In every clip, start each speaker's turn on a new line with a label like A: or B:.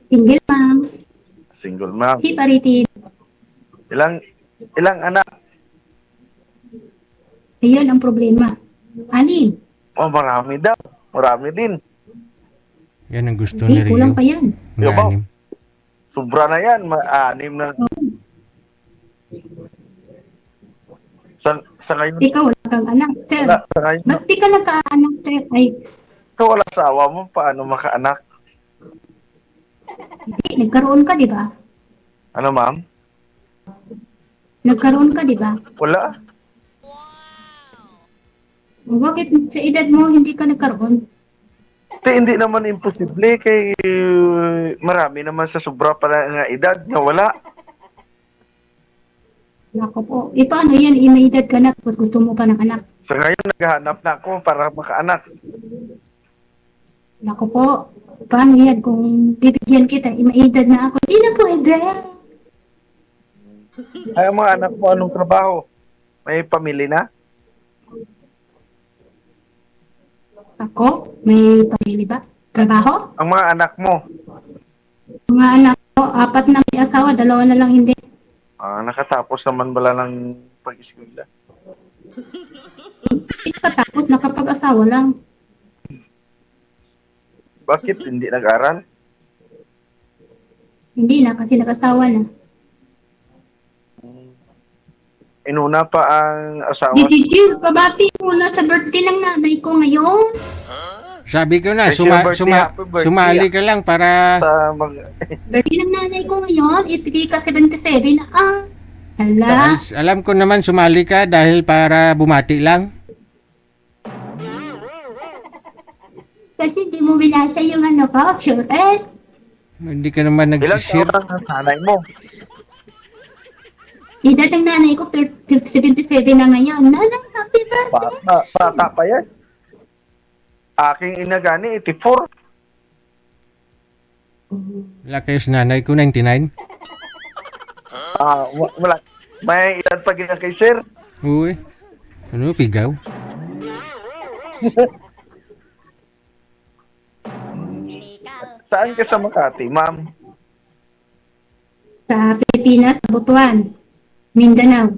A: Single mom.
B: Single mom.
A: Hiparitid.
B: Ilang ilang anak?
A: Ayun ang problema. Anim.
B: Oh, marami daw. Marami din.
C: Yan ang gusto
A: Hindi,
C: ni
A: kulang
C: Rio.
A: pa yan.
B: Di
C: Mga
B: ba?
C: anim.
B: Sobra na yan. Anim na.
A: Oh,
B: Sa ngayon,
A: ikaw wala kang anak, sir.
B: wala. Sa ngayon,
A: Ba't di ka nagkaanak, sir? Ay,
B: ikaw wala asawa mo. Paano makaanak?
A: hindi, nagkaroon ka, di ba?
B: Ano, ma'am?
A: Nagkaroon ka, di ba?
B: Wala.
A: Bakit sa edad mo hindi ka nagkaroon?
B: Hindi naman imposible kay marami naman sa sobra pala nga edad nga wala.
A: Nako po. Paano yan? May edad ka na kung gusto mo pa ng anak.
B: Sa ngayon, naghahanap na ako para makaanak.
A: Nako po. Paano yan kung bibigyan kita? May edad na ako. Hindi na po edad.
B: Ay, ang mga anak mo, anong trabaho? May pamilya na?
A: Ako? May pamilya ba? Trabaho?
B: Ang mga anak mo,
A: Mga anak ko, 4 na may asawa, 2 na lang hindi.
B: nakatapos naman bala ng pag-eskwela.
A: Hindi pa tapos, nakapag-asawa lang.
B: Bakit hindi nag-aral?
A: Hindi na, kasi nag-asawa na.
B: Inuna pa ang asawa.
A: Gigigil, pabati muna sa birthday ng nanay ko ngayon.
C: Sabi ko na,
B: Happy birthday, happy birthday.
C: sumali ka lang para
B: Sa mga...
A: Birthday ng nanay ko ngayon, ibigay ka 77 na Hala.
C: alam ko naman sumali ka dahil para bumati lang.
A: Kasi di mo binasa yung ano ko, sure eh.
C: Hindi ka naman
B: Ilang
C: nag-share.
B: taon ang nanay mo?
A: Edad ng nanay ko, 77 na ngayon. Nanay, happy birthday.
B: Bata pa yan. Aking inagani, 84.
C: Wala kayo sa nanay ko, 99.
B: Wala. May edad pa ganyan kay sir.
C: Uy. Ano, pigaw?
B: Saan ka sa Makati, ma'am?
A: Sa Pilipinas, Butuan, Mindanao.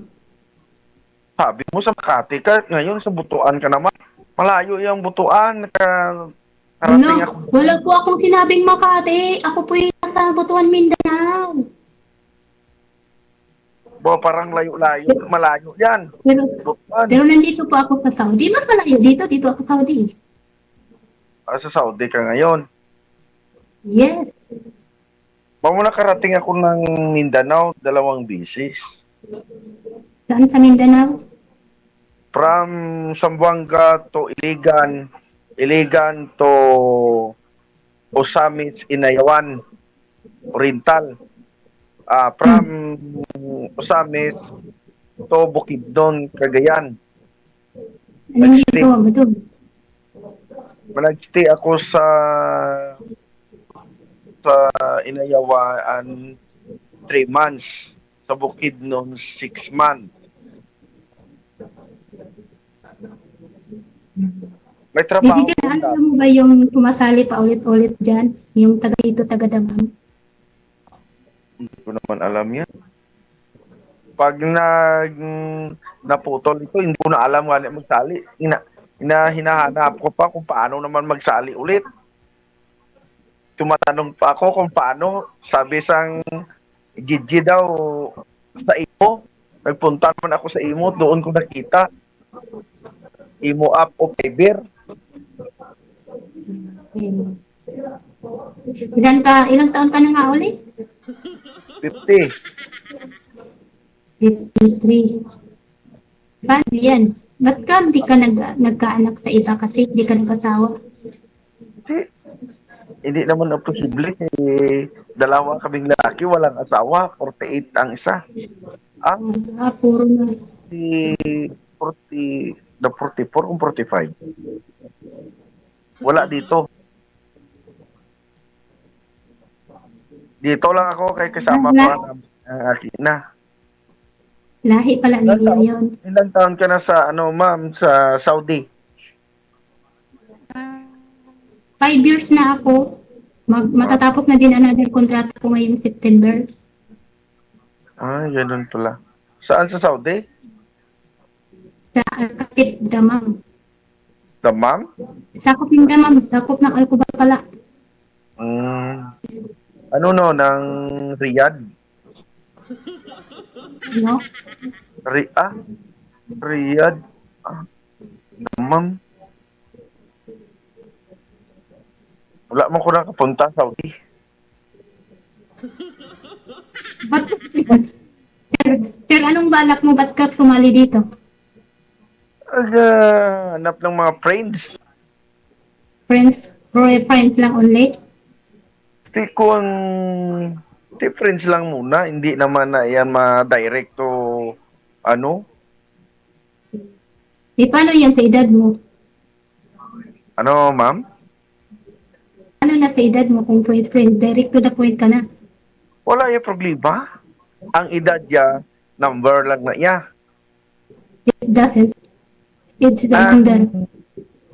B: Sabi mo sa Makati ka, ngayon sa Butuan ka naman. Malayo yung Butuan. Karating ako.
A: Wala po akong sinabing Makati. Ako po yung nasa Butuan, Mindanao.
B: Parang layo-layo. Malayo yan. Butuan.
A: Pero nandito po ako sa Saudi. Mas malayo dito ako sa Saudi.
B: Sa Saudi ka ngayon.
A: Yes.
B: Mo nakarating ako ng Mindanao, 2 bisis.
A: Saan sa Mindanao?
B: From Zamboanga to Iligan, Iligan to Osamis, Inayawan, Oriental. From Osamis to Bukidnon, Cagayan.
A: Anong ginagawa mo doon?
B: Nag-stay ako sa Inayawaan 3 months. Sa Bukidnon 6 months. May trabaho
A: Bibigyan,
B: ko
A: alam mo ba yung tumasali pa ulit-ulit dyan? Yung taga dito, taga damam?
B: Hindi ko naman alam yan. Pag naputol ito, hindi ko na alam nga magsali. Hinahanap ko pa kung paano naman magsali ulit. Tumatanong pa ako kung paano. Sabi sang Gigi daw sa Imo. Nagpunta naman ako sa Imo. Doon ko nakita. Imo app o Fiverr.
A: Ilang taon ka na nga ulit?
B: 50.
A: 53. Paano yan? Ba't ka hindi ka nagkaanak sa iba kasi hindi ka nag-asawa?
B: Hindi naman na posible. Dalawa kaming lalaki, walang asawa. 48 ang isa. Ang
A: Puro na.
B: 44 kung 45. Wala dito. Dito lang ako kay kasama pa ang akin na.
A: Lahi pala nila yun.
B: Ilang taon ka na sa ma'am, sa Saudi?
A: 5 years na ako. Matatapos na din another kontrata ko ngayong September.
B: Ganun pala. Saan sa Saudi?
A: Sa Alcatid, Damam.
B: Damam?
A: Sakop ng Damam, sakop ng Alcobar pala.
B: Ano no, ng Riyadh?
A: No?
B: Riyadh? Damam? Wala man ko nakapunta sa Saudi.
A: Sir, anong balak mo? Ba't ka sumali dito?
B: Hanap ng mga friends.
A: Friends lang only?
B: Friends lang muna. Hindi naman na yan ma-direct to ano?
A: Paano yan sa edad mo?
B: Ano, ma'am?
A: Ano na sa edad mo kung friend? Direct to the point ka na.
B: Wala yung problema. Ang edad niya, number lang na niya.
A: It doesn't. It's the number.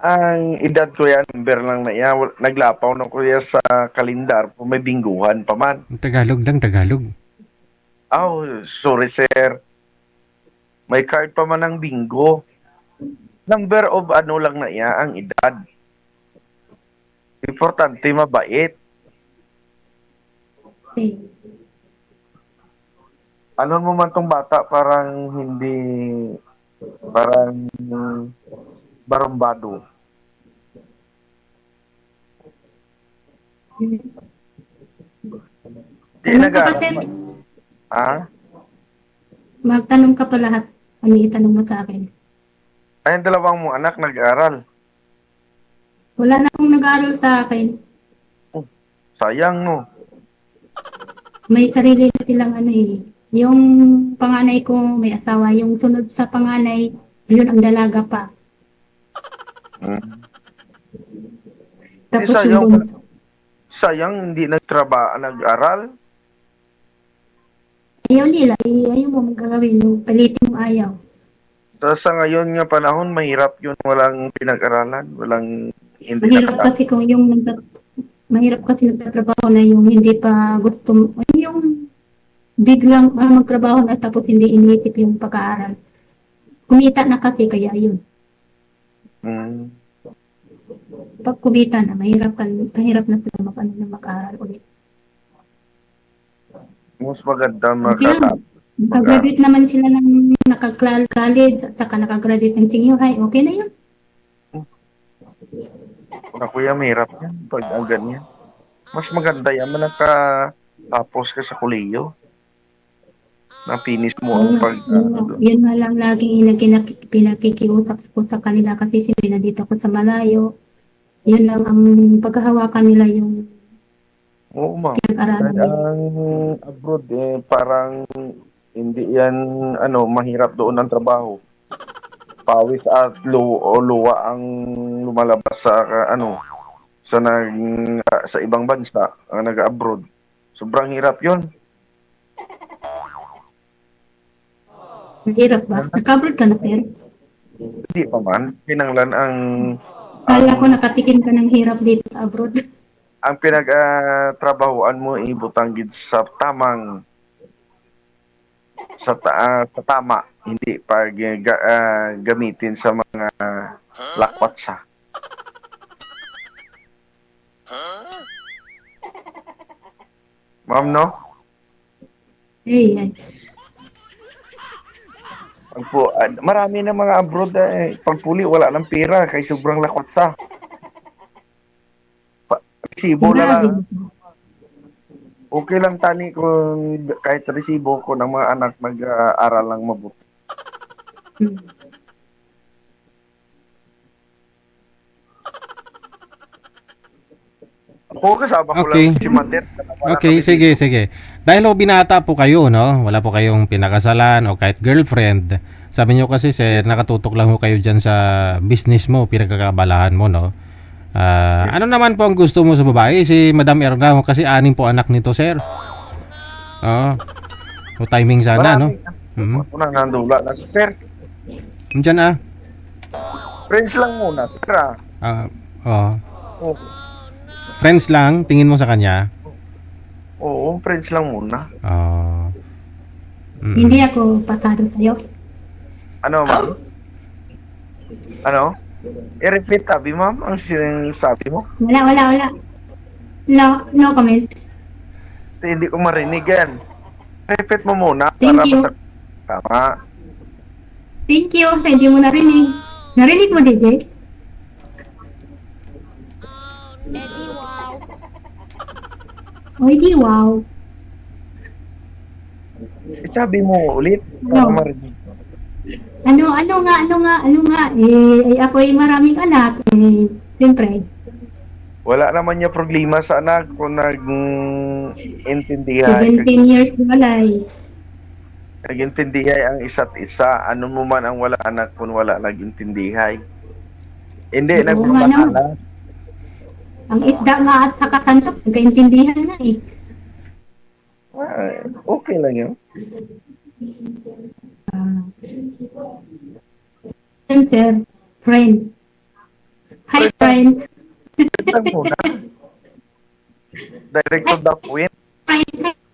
B: Ang edad ko yan, number lang na niya. Naglapaw na ko yan sa kalendar kung may bingguhan pa man.
C: Tagalog lang, Tagalog.
B: Sorry sir. May card pa man ng bingo. Number of ano lang na niya, ang edad. Importante, mabait.
A: Okay.
B: Ano mo man tong bata, parang barumbado. Di
A: Tanong ka pa, sir. Magtanong ka pa lahat. Ano itanong mo sa akin?
B: Ay, ang dalawang mo anak nag-aaral.
A: Wala na akong nag-aaral sa akin.
B: Sayang, no?
A: May sarili na silang ano eh. Yung panganay ko may asawa. Yung sunod sa panganay, yun ang dalaga pa. Tapos
B: Sayang, hindi nag-aral.
A: ayaw nila. Ayaw mo magagawin. Yung palitin mo ayaw.
B: Sa ngayon nga panahon, mahirap yun. Walang pinag-aralan. Hindi
A: Mahirap kasi kung mahirap kasi nagtatrabaho na yung hindi pa gusto yung biglang magtrabaho na tapos hindi iniisip yung pag-aaral. Kumita na kasi kaya yun. Pag kumita na, mahirap na sila mag-aaral ulit.
B: Mas maganda
A: Nakagraduate naman sila ng naka-college at saka nakagraduate ng senior high. Okay na yun.
B: Kuya, mahirap yan. Pag ang ganyan. Mas maganda yan. Tapos ka sa kuliyo. Na-finish mo ang
A: Yun nga lang laging pinakikiusap ko sa kanila kasi sila nandito ako sa malayo. Yun lang ang paghahawakan nila yung
B: Oo, ma'am.
A: pinag-aralan nila.
B: Ang abroad, parang hindi yan, mahirap doon ang trabaho. Pawis at luwa ang lumalabas sa ibang bansa, ang nag-abroad. Sobrang hirap yun.
A: Mahirap ba? Nakabrod ka na, pero?
B: Hindi pa man. Kinanglan
A: Kala ko nakatikim ka ng hirap dito sa abroad.
B: ang pinag-trabahoan mo ibutanggid sa tamang sa tama, hindi pag gamitin sa mga lakwatsa. Ma'am, no?
A: Ay.
B: Marami na mga abroad pagpuli wala ng pera kay sobrang lakwatsa. Resibo na lang. Okay lang tani kung kahit resibo ko ng mga anak mag-aaral lang mabuti. Ako kasama ko lang si Mater.
C: Okay, sige. Dahil binata po kayo, no? Wala po kayong pinakasalan o kahit girlfriend. Sabi niyo kasi, sir, nakatutok lang ho kayo dyan sa business mo, pinagkakabalahan mo, no? Ano naman po ang gusto mo sa babae? Si Madam Erna, kasi 6 po anak nito, sir. O timing sana, no?
B: Unang nandula na si Sir.
C: Diyan
B: Friends lang muna, Sir.
C: Friends lang, tingin mo sa kanya?
B: Oo, friends lang muna.
C: Oh. Mm.
A: Hindi ako pasado sa'yo.
B: Ano, ma'am? Ano? I-repeat sabi, ma'am, ang sinasabi mo.
A: Wala. No comment.
B: Hindi ko marinig yan. Repeat mo muna
A: Thank
B: para
A: you.
B: tama.
A: Thank you. Sa hindi mo narinig. Narinig mo, DJ? Oh, hindi wow.
B: Sabi mo ulit para
A: Ano?
B: marinig.
A: Ano nga. Ako ay maraming anak. Siyempre.
B: Wala naman niya problema sa anak kung nag-intindihan.
A: 17 years walay.
B: Nag-intindihay ang isa't isa. Ano mo man ang wala anak kung wala nag-intindihay. Hindi,
A: Oo nga
B: nagpapatala.
A: Ang isda nga at sa katantok, nagkaintindihan na eh.
B: Okay lang yun.
A: Center, friend. Hi, friend.
B: Lang muna. Direct to the point.
A: Hi,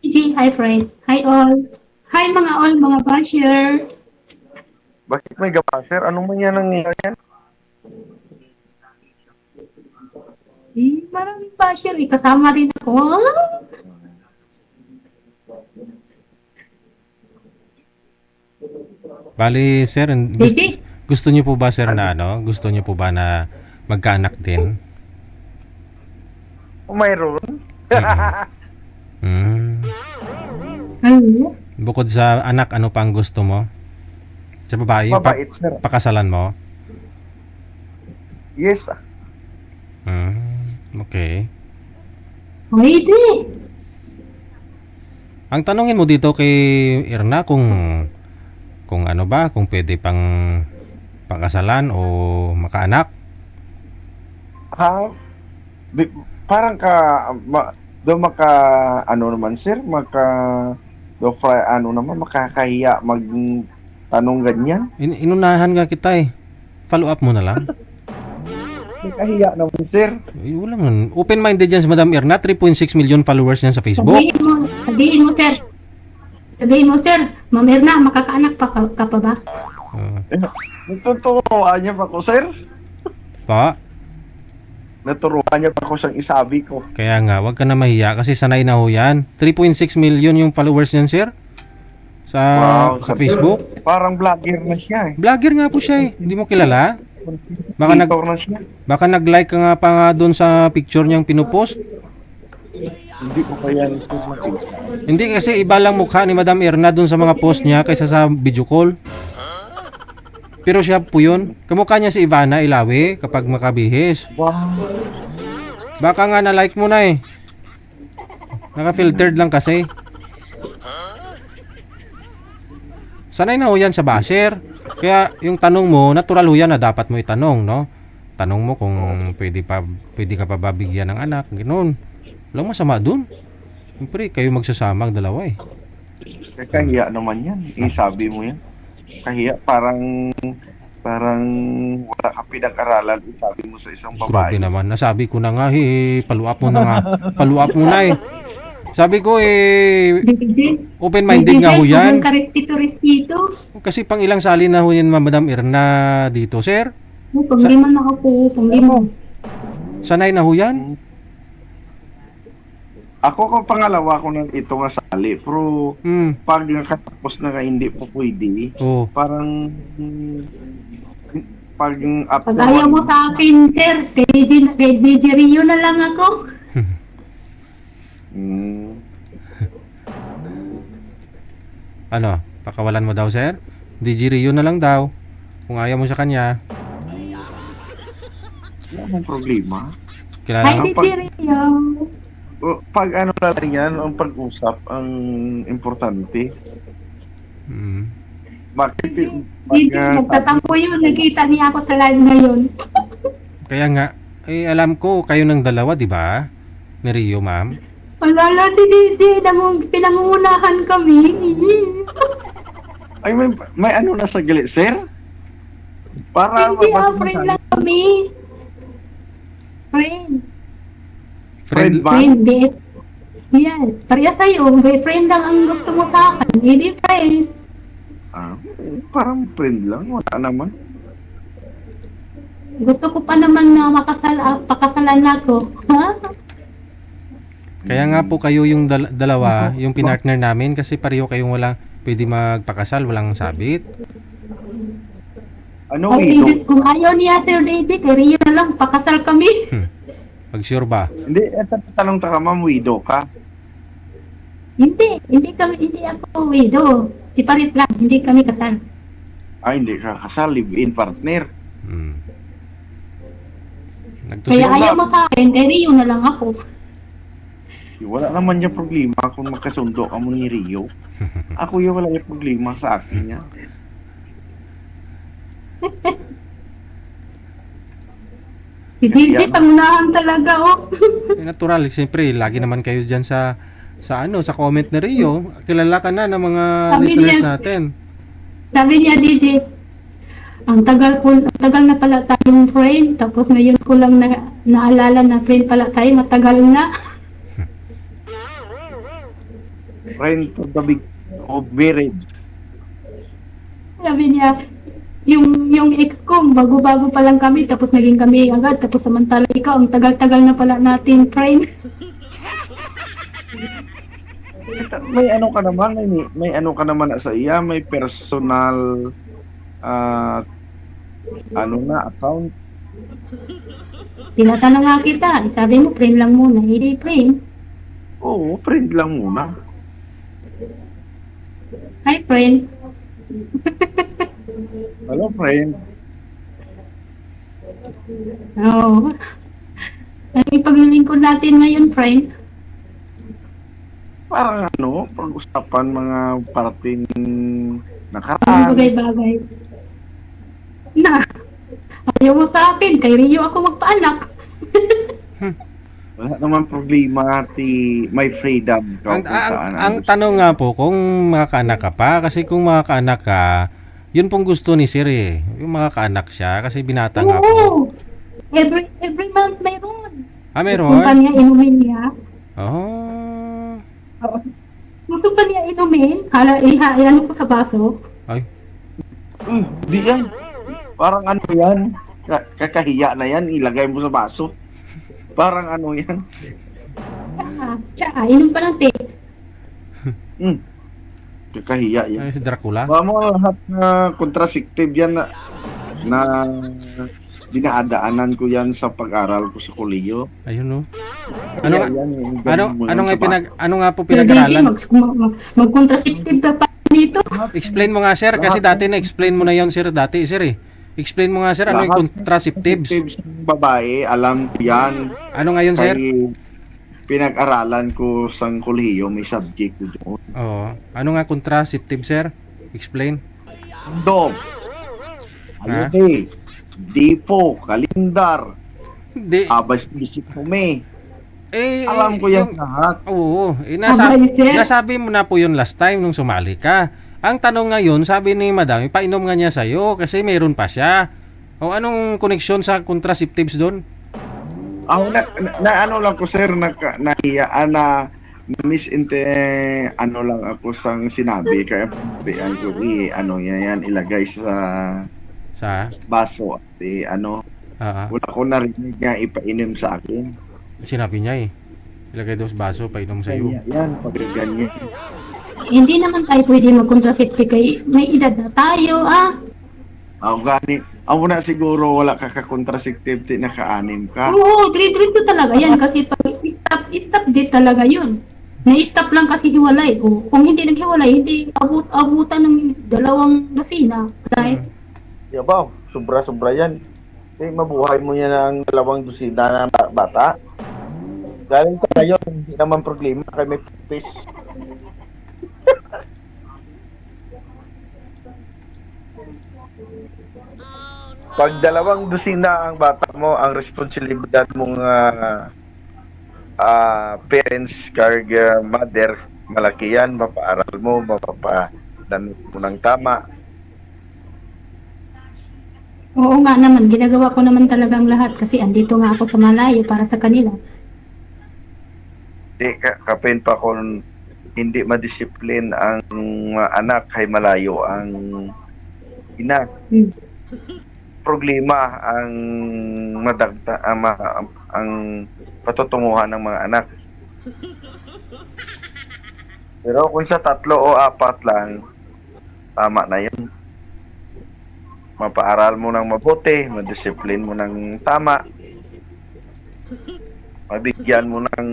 A: DJ. Hi, friend. Hi, all. Hi, mga basher.
B: Bakit may gabaser? Anong man yan nangyayari yan?
A: Maraming basher. Kasama rin ako.
C: Bali, sir, gusto,
A: DJ.
C: gusto niyo po ba, sir, na ano? Gusto niyo po ba na magkaanak din?
B: Mayroon.
C: Mm.
A: Ano?
C: Bukod sa anak, ano pang gusto mo? Sa babae,
B: Mabait, sir.
C: pakasalan mo?
B: Yes.
C: Okay.
A: Pwede.
C: Ang tanongin mo dito kay Irna kung ano ba, kung pwede pang pakasalan o makaanak.
B: Ha? Parang do maka ano naman sir, makakahiya mag tanong ganyan.
C: Inunahan nga kita eh. Follow up mo na lang.
B: Kahiya naman sir.
C: Wala man. Open-minded yan si Madam Irna. 3.6 million followers niyan sa Facebook.
A: Sabihin mo, sir, Ma'am Erna, makakaanak ka pa ba?
B: Natuturuan niya pa ko sir.
C: Pa?
B: Naturuan niya pa ko siyang isabi ko.
C: Kaya nga, wag ka na mahiya kasi sanay na ho yan. 3.6 million yung followers niyan, sir. Sa Facebook.
B: Parang vlogger na siya eh.
C: Vlogger nga po siya eh. Hindi mo kilala?
B: Creator na siya.
C: Baka nag-like ka nga pa nga doon sa picture niyang pinupost.
B: Hindi ko kaya ito makita.
C: Hindi kasi iba lang mukha ni Madam Erna doon sa mga post niya kaysa sa video call. Pero siya po yun. Kamukha niya si Ivana Ilawi kapag makabihis.
B: Wow.
C: Baka nga na-like mo na eh. Naka-filtered lang kasi. Sanay na ho yan sa basher. Kaya yung tanong mo, natural ho yan na dapat mo itanong, no? Tanong mo kung pwede ka pa ba bigyan ng anak, ganoon. Walang masama dun. Siyempre, kayo magsasama ang dalawa eh.
B: Kahiya naman yan. Sabi mo yan. Kahiya, parang wala ka pinag-aralan. Sabi mo sa isang
C: Grabe
B: babae.
C: naman. Nasabi ko na nga paluap mo na nga. Paluap mo na eh. Sabi ko open-minded nga ho yan.
A: Dito.
C: Kasi pang ilang sali na ho yan Madam Erna dito, sir.
A: Pangliman ako po. Pangliman.
C: Sanay na ho yan.
B: Ako kung pangalawa ko na ito nga sali. Pero pag nakatapos na nga hindi po pwede, parang pag
A: ayaw mo sa akin, sir, kay DJ Rio na lang ako.
C: Ano? Pakawalan mo daw, sir? DJ Rio na lang daw. Kung ayaw mo sa kanya.
B: Wala mong problema.
C: Kilala
A: Hi,
C: mo?
A: DJ Rio.
B: Pag ano na rin yan, ang pag-usap, ang importante. Bakit?
A: Dito, nagtatampo yun. Nakita niya ako sa live ngayon.
C: Kaya nga, alam ko, kayo ng dalawa, di ba? Ni Rio, ma'am.
A: Wala, hindi. Pinangungunahan kami.
B: Ay, may ano na sa gilid, sir? Para
A: Hindi, friend lang kami. Friend.
B: Friend
C: Friend,
B: ba?
A: Friend, BF. Yan. Pareha tayo. Boyfriend lang ang gusto mo sa akin. Hindi friend.
B: Ah, parang friend lang. Wala naman.
A: Gusto ko pa naman na pakasalan ako. Ha?
C: kaya nga po kayo yung dalawa, yung pinartner namin kasi pareho kayong walang pwede magpakasal, walang sabit.
B: Ano,
A: Kung,
B: Wido?
A: kung ayaw ni Ate Lady, kay Rio na lang, pakasal kami.
C: Pag sure ba?
B: Hindi, tanong ta ka, ma'am, widow ka.
A: Hindi ako widow. Si Parit lang, hindi kami kasal.
B: Ay, hindi ka kasal, live-in partner.
C: Hmm.
A: Kaya
C: Nagtusik
A: ayaw mo sa akin, kay Rio na lang ako.
B: Wala naman niya problema kung magkasundo ka mo ni Rio. Ako yung wala niya problema sa akin niya.
A: Si Gigi, pangunahan talaga, oh.
C: natural, siyempre, lagi naman kayo diyan sa sa comment na Rio. Kilala ka na ng mga
A: Sabi
C: listeners
A: niya-
C: natin.
A: Sabi niya, Gigi, ang tagal na pala tayong friend, tapos ngayon ko lang naalala na friend pala tayo, matagal na.
B: Friend to the big of marriage.
A: Sabi niya, yung ex ko, bago-bago pa lang kami, tapos naging kami agad, tapos samantala ikaw, ang tagal-tagal na pala natin friend.
B: May ano ka naman, may ano ka naman sa iya, may personal ano na account.
A: Tinatanong nga kita, sabi mo, friend lang muna, hindi friend.
B: Oo, friend lang muna.
A: Hi, friend.
B: Hello, friend.
A: Oo. Ang ipaglilingkod natin ngayon, friend.
B: Parang ano, pag-usapan mga parating
A: Ang
B: nakaraan.
A: bagay-bagay. Na, ayaw mo sa akin, kay Rio ako magpaanak.
B: Wala naman problema, may freedom ka
C: Ang,
B: kung
C: ang,
B: saan
C: ang tanong nga po kung makakaanak ka pa kasi kung makakaanak ka, yun pong gusto ni Sir eh. Yung makakaanak siya kasi binata nga po.
A: Oo. Every month mayroon.
C: Ah,
A: Kung
C: meron?
A: kanya inumin niya.
C: Oh.
A: Gusto pa niya inumin, ano ko sa baso.
C: Ay,
B: Di yan. Parang ano yan, kakahiya na yan, ilagay mo sa baso. Parang ano yan.
A: Tsaka, inom pa ng tea.
B: Kakahiya yan.
C: ay si Dracula.
B: Baka mo lahat na contraceptive yan na dinaadaanan ko yan sa pag-aral ko sa kolehiyo.
C: Ayun no. Ano nga-
B: Yan, yung
C: Ano
B: ganun mo
C: ano
B: yan
C: nga
B: sa
C: ano nga po
A: Pero
C: pinag-aralan?
A: mag-contraceptive ka pa dito.
C: Explain mo nga sir kasi dati na-explain mo na 'yon sir dati sir eh. Explain mo nga sir ano yung
B: Lahat
C: contraceptives?
B: ng babae, alam ko yan.
C: Ano nga yun sir?
B: Kaya pinag-aralan ko sa kolehiyo, may subject ko doon.
C: Oo. Ano nga contraceptive sir? Explain.
B: Dog.
C: Ha?
B: Ayun Dipo, kalindar,
C: Hindi.
B: abas bisik me. Alam ko yan
C: yung-
B: lahat.
C: Oo.
A: Abay, sir.
C: Nasabi mo na po yun last time nung sumali ka. Ang tanong ngayon, sabi ni madam, ipainom nga niya sa'yo kasi meron pa siya. O anong koneksyon sa contraceptives doon?
B: Ako na ano lang ko sir, nahiyaan na ano lang ako sang sinabi kaya pian ko ano yan ilagay sa
C: Sa?
B: baso at ano wala ko narinig nga ipainom sa akin.
C: Sinabi niya eh. Ilagay daw sa baso, painom sa'yo.
B: Kaya yan, pag ganyan.
A: Hindi naman tayo pwede mag-contraceptive kay may edad na tayo,
B: Ako gani, ako na siguro wala ka ka-contraceptive ti naka-anim ka.
A: Oo, grade talaga yan kasi pag stop din talaga yun. Na-stop lang kasi hiwalay. O, kung hindi naghiwalay, hindi abutan ng 2 dosina. Right?
B: Yabaw, sobra-sobra yan. Mabuhay mo yan ang 2 dosina na bata. Galing sa ngayon, hindi naman problema kay may pupis. Pag 2 dosina ang bata mo, ang responsibilidad mong parents, mother, malaki yan, mapaaral mo, mapapadanot mo ng tama.
A: Oo nga naman, ginagawa ko naman talagang lahat kasi andito nga ako sa malayo para sa kanila.
B: Di kapin pa kung hindi madisiplin ang mga anak kay malayo ang ina.
A: Hmm.
B: Problema ang ang patutunguhan ng mga anak. Pero kung sa 3 o 4 lang, tama na yun. Mapaaral mo ng mabuti, madisiplin mo ng tama, mabigyan mo ng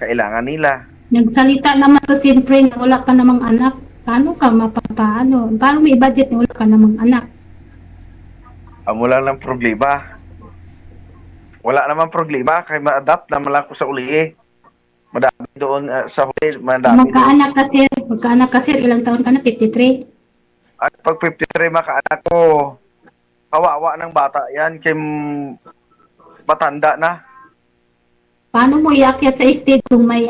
B: kailangan nila.
A: Nagsalita naman to siyempre na wala ka namang anak. Paano ka mapapaano? Paano may budget na wala ka namang anak?
B: Amo lang ng problema. Wala namang problema, kay ma-adapt naman lang ko sa uli. Madami doon sa huli, madami doon.
A: Magkaanak ka sir, ilang taon ka na? 53?
B: At pag 53 makaanak ko, kawawa ng bata yan, kay matanda na.
A: Paano mo iakyat sa stage kung may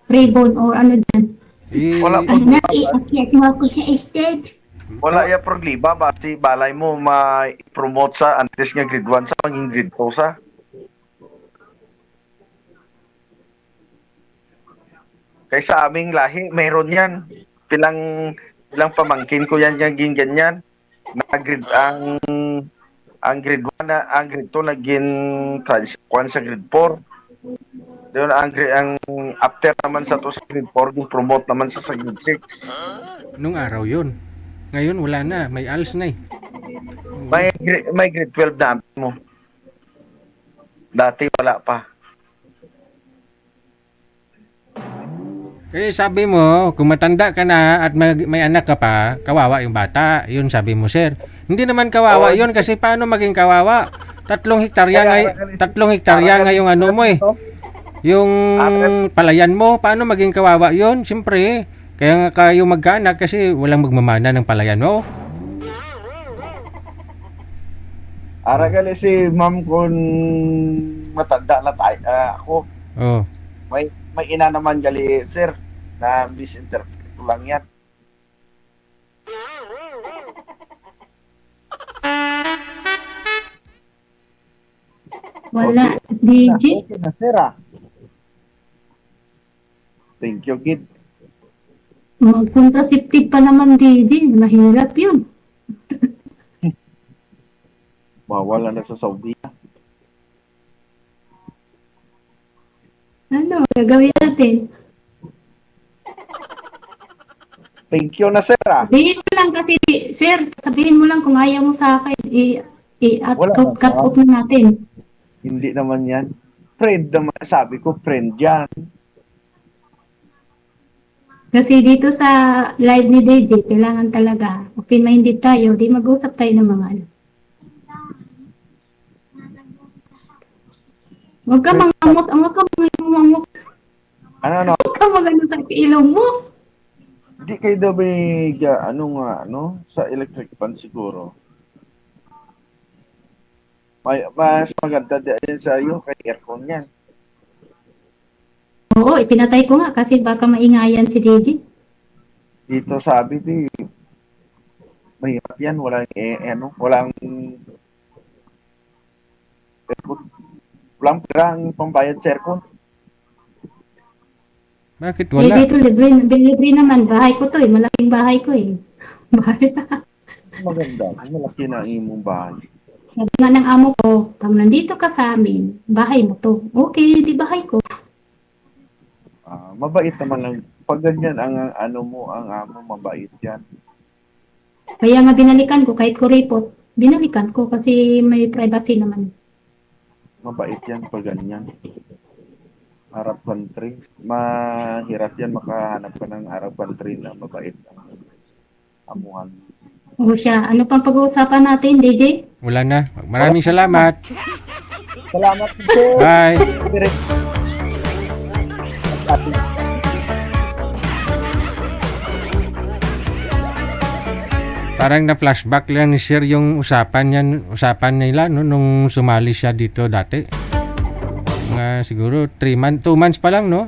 A: ribbon or ano dyan?
B: Wala po.
A: Anak, iakyat mo ako sa stage.
B: Wala ya problema, basi balay mo ma-promote sa antes nga grade 1 sa maging grade 2 sa. Kaya sa aming lahi, mayroon yan. Pilang pamangkin ko yan yung ganyan. Na grade, ang grade 1 na, ang grade 2 naging transition sa grade 4. Doon ang after naman sa to sa grade 4, yung promote naman sa grade 6.
C: Nung araw yun. Ngayon wala na, may ALS na eh.
B: May grade 12 na mo. Dati wala pa.
C: Eh sabi mo, kung matanda ka na at may anak ka pa, kawawa yung bata. Yun sabi mo, sir. Hindi naman kawawa yun kasi paano maging kawawa? 3 hektarya nga yung ano mo eh. Yung palayan mo, paano maging kawawa yun? Siyempre, kaya nga kayo magkaanak kasi walang magmamana ng palayan mo.
B: Ara gali si ma'am kung matanda na tayo, ako,
C: Oh.
B: may ina naman gali, sir, na misinterpret ko lang yan.
A: Wala.
B: Okay.
A: DJ.
B: Okay na, sir, Thank you, kid.
A: Mag-contraceptive pa naman, DJ. Mahirap yun.
B: Mawala na sa Saudi.
A: Ano, gagawin natin?
B: Thank you na, sir,
A: Sabihin mo lang kasi, sir, sabihin mo lang kung ayaw mo sa akin,
B: Wala
A: cut
B: na.
A: off na natin.
B: Hindi naman yan. Friend naman, sabi ko, friend yan.
A: Kasi dito sa live ni DJ, kailangan talaga, pinahindi tayo, di mag-usap tayo ng mga ano. Huwag ka mangamot, huwag ka mangamot,
B: Ano,
A: huwag ka magano sa ilong mo.
B: Hindi kayo daw may, sa electric fan siguro. Mas maganda din sa iyo, kay aircon yan.
A: Oo, ipinatay ko nga kasi baka maingayan si DJ.
B: Dito sabi, mahirap yan, walang pera ang pambayad sa aircon.
C: Bakit
A: Eh,
C: wala?
A: dito, libre naman, bahay ko to eh, malaking bahay ko eh. Bakit?
B: Maganda, malaki na ang imong bahay.
A: Sabi nga ng amo ko, pag nandito ka sa amin, bahay mo to. Okay, di bahay ko.
B: Mabait naman lang. Pag ganyan, ang amo, mabait yan.
A: Kaya nga binalikan ko, kahit ko report, binalikan ko kasi may privacy naman.
B: Mabait yan pag ganyan. Arab country. Mahirap yan makahanap ka ng Arab country na mabait ang amuhan.
A: O siya, ano pang pag-uusapan natin, DJ?
C: Wala na. Maraming salamat.
B: Salamat po.
C: Bye. Parang na-flashback lang ni Sir yung usapan nila no, nung sumali siya dito dati. Mga siguro 2 months pa lang, no?